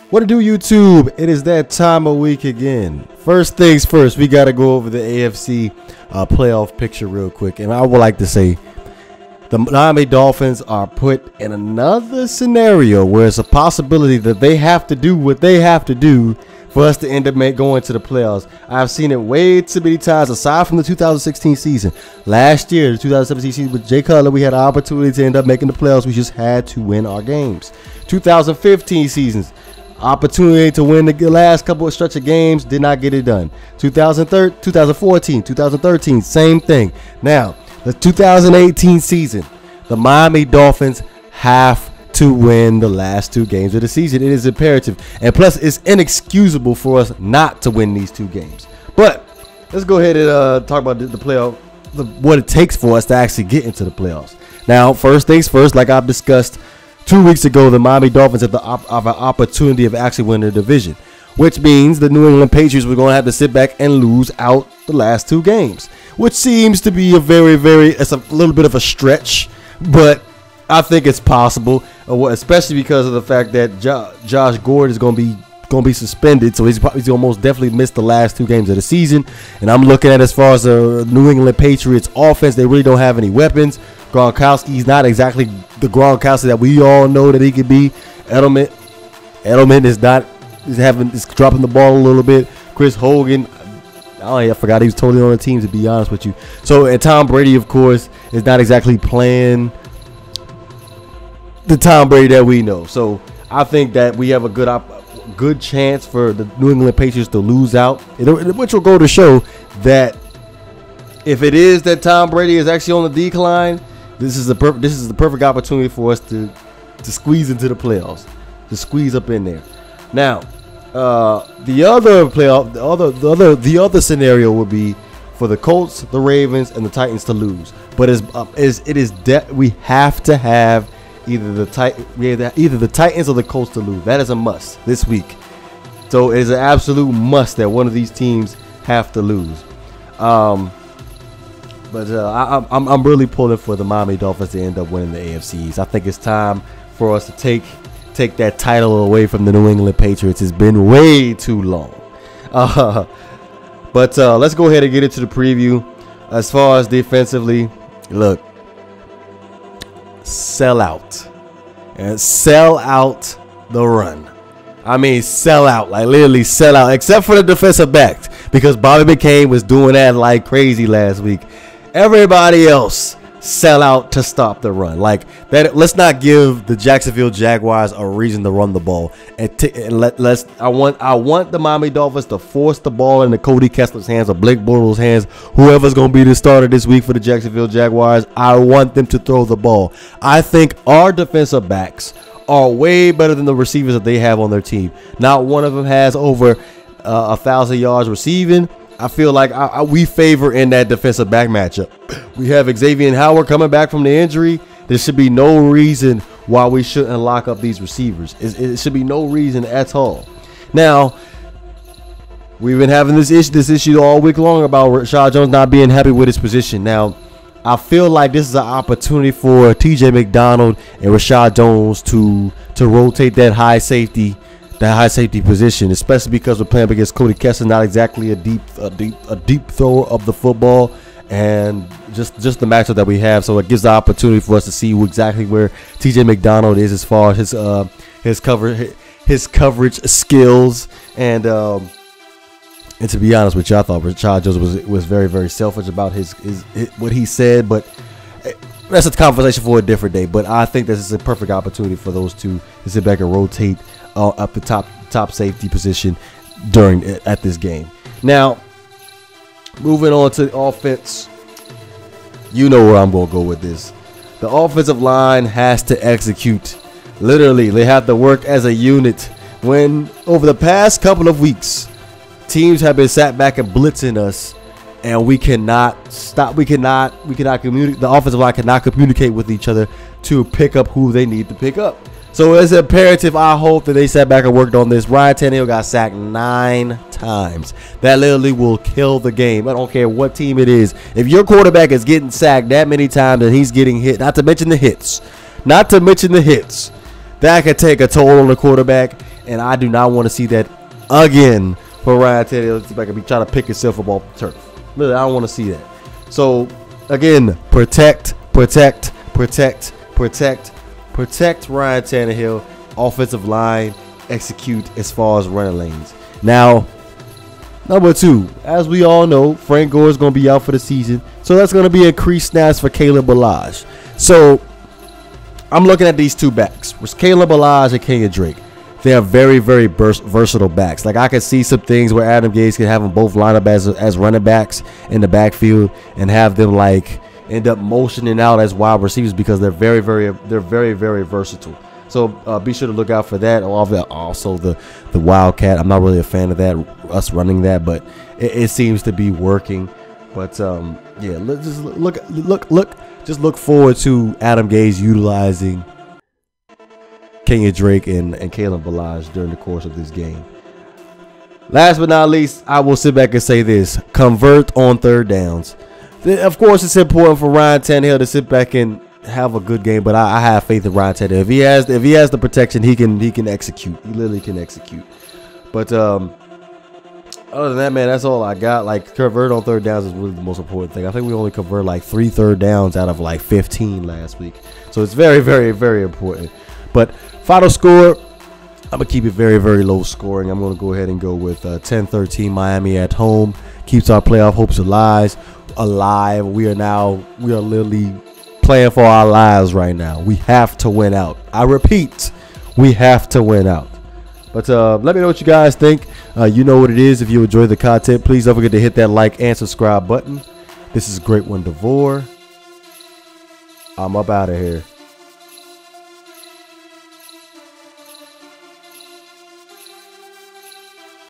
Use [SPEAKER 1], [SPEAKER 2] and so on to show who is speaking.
[SPEAKER 1] What to do, YouTube? It is that time of week again. First things first, we got to go over the AFC playoff picture real quick. And I would like to say the Miami Dolphins are put in another scenario where it's a possibility that they have to do what they have to do for us to end up going to the playoffs. I've seen it way too many times, aside from the 2016 season. Last year, the 2017 season with Jay Cutler, we had an opportunity to end up making the playoffs. We just had to win our games. 2015 seasons, opportunity to win the last couple of stretch of games, did not get it done. 2014, 2013, same thing. Now, the 2018 season, the Miami Dolphins have to win the last two games of the season. It is imperative. And plus, it's inexcusable for us not to win these two games. But let's go ahead and talk about the playoff, what it takes for us to actually get into the playoffs. Now, first things first, like I've discussed 2 weeks ago, the Miami Dolphins have an opportunity of actually winning the division, which means the New England Patriots were going to have to sit back and lose out the last two games, which seems to be it's a little bit of a stretch, but I think it's possible, especially because of the fact that Josh Gordon is going to be suspended, so he's going to most definitely miss the last two games of the season. And I'm looking at, as far as the New England Patriots offense, they really don't have any weapons. Gronkowski's not exactly the Gronkowski that we all know that he could be. Edelman is dropping the ball a little bit. Chris Hogan, I forgot he was totally on the team, to be honest with you. So, and Tom Brady, of course, is not exactly playing the Tom Brady that we know. So I think that we have a good chance for the New England Patriots to lose out, which will go to show that if it is that Tom Brady is actually on the decline, this is the perfect opportunity for us to squeeze into the playoffs, to squeeze up in there. Now, the other scenario would be for the Colts, the Ravens, and the Titans to lose. But we have to have either the Titans or the Colts to lose. That is a must this week. So it is an absolute must that one of these teams have to lose. I'm really pulling for the Miami Dolphins to end up winning the AFC East. I think it's time for us to take that title away from the New England Patriots. It's been way too long. But let's go ahead and get into the preview. As far as defensively, look, sell out the run. I mean, sell out, like literally sell out, except for the defensive backs, because Bobby McCain was doing that like crazy last week. Everybody else sell out to stop the run. Like that. Let's not give the Jacksonville Jaguars a reason to run the ball. I want the Miami Dolphins to force the ball into Cody Kessler's hands or Blake Bortles' hands. Whoever's going to be the starter this week for the Jacksonville Jaguars, I want them to throw the ball. I think our defensive backs are way better than the receivers that they have on their team. Not one of them has over 1,000 yards receiving. I feel like we favor in that defensive back matchup. We have Xavier Howard coming back from the injury. There should be no reason why we shouldn't lock up these receivers. It should be no reason at all. Now, we've been having this issue all week long about Rashad Jones not being happy with his position. Now, I feel like this is an opportunity for TJ McDonald and Rashad Jones to rotate that high safety position, especially because we're playing against Cody Kessler, not exactly a deep thrower of the football, and just the matchup that we have. So it gives the opportunity for us to see exactly where TJ McDonald is as far as his coverage skills. And to be honest with you, I thought Rashad Jones was very, very selfish about his what he said, but that's a conversation for a different day. But I think this is a perfect opportunity for those two to sit back and rotate up the top safety position at this game. Now, moving on to the offense, you know where I'm going to go with this. The offensive line has to execute. Literally, they have to work as a unit. When over the past couple of weeks, teams have been sat back and blitzing us, and we cannot stop. We cannot communicate. The offensive line cannot communicate with each other to pick up who they need to pick up. So it's imperative, I hope, that they sat back and worked on this. Ryan Tannehill got sacked 9 times. That literally will kill the game. I don't care what team it is. If your quarterback is getting sacked that many times and he's getting hit, not to mention the hits, that could take a toll on the quarterback, and I do not want to see that again for Ryan Tannehill to like be trying to pick himself up off the turf. Really, I don't want to see that. So again, protect Ryan Tannehill. Offensive line, execute as far as running lanes. Now, number 2, as we all know, Frank Gore is going to be out for the season, so that's going to be increased snaps for Caleb Ballage. So I'm looking at these 2 backs, Caleb Ballage and Kenyon Drake. They are very, very versatile backs. Like, I can see some things where Adam Gase can have them both line up as running backs in the backfield and have them like end up motioning out as wide receivers because they're very, very versatile. So be sure to look out for that. Also the Wildcat. I'm not really a fan of that, us running that, but it seems to be working. But yeah, just look forward to Adam Gase utilizing Kenyon Drake and Caleb Ballage during the course of this game. Last but not least, I will sit back and say this: convert on third downs. Of course, it's important for Ryan Tannehill to sit back and have a good game, but I have faith in Ryan Tannehill. If he has the protection, he can execute. He literally can execute. But other than that, man, that's all I got. Like, convert on third downs is really the most important thing. I think we only convert like 3 third downs out of like 15 last week, so it's very, very, very important. But final score, I'm gonna keep it very, very low scoring. I'm gonna go ahead and go with 10-13 Miami at home. Keeps our playoff hopes alive. We are literally playing for our lives right now. We have to win out. I repeat, we have to win out. But let me know what you guys think. You know what it is. If you enjoy the content, please don't forget to hit that like and subscribe button. This is GreatOne DeVore. I'm up out of here.